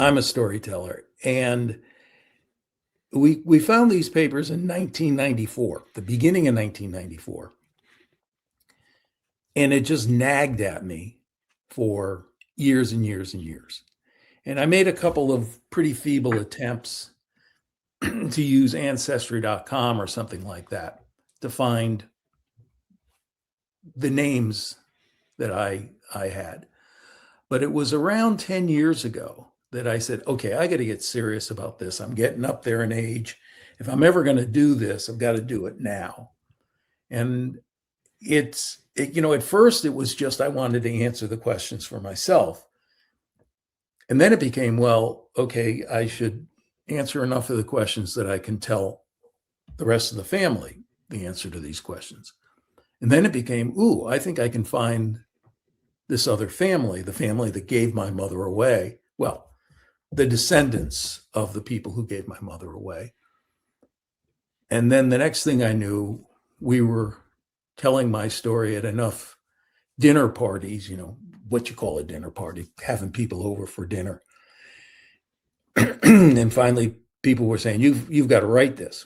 I'm a storyteller, and we found these papers in 1994, the beginning of 1994, and it just nagged at me for years and years and years. And I made a couple of pretty feeble attempts to use ancestry.com or something like that to find the names that I had. But it was around 10 years ago that I said, okay, I got to get serious about this. I'm getting up there in age. If I'm ever going to do this, I've got to do it now. And at first it was just I wanted to answer the questions for myself. And then it became, well, okay, I should answer enough of the questions that I can tell the rest of the family the answer to these questions. And then it became, ooh, I think I can find this other family, the family that gave my mother away. Well, the descendants of the people who gave my mother away. And then the next thing I knew, we were telling my story at enough dinner parties, what you call a dinner party, having people over for dinner. And finally, people were saying, you've got to write this.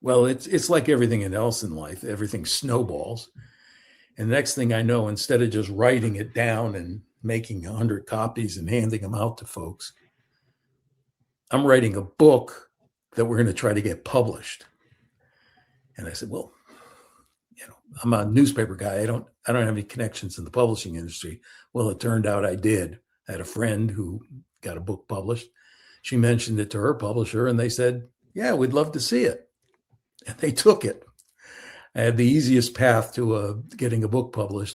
Well, it's like everything else in life. Everything snowballs. And the next thing I know, instead of just writing it down and making 100 copies and handing them out to folks, I'm writing a book that we're going to try to get published. And I said, well, I'm a newspaper guy. I don't have any connections in the publishing industry. Well, it turned out I did. I had a friend who got a book published. She mentioned it to her publisher and they said, yeah, we'd love to see it. And they took it. I had the easiest path to getting a book published.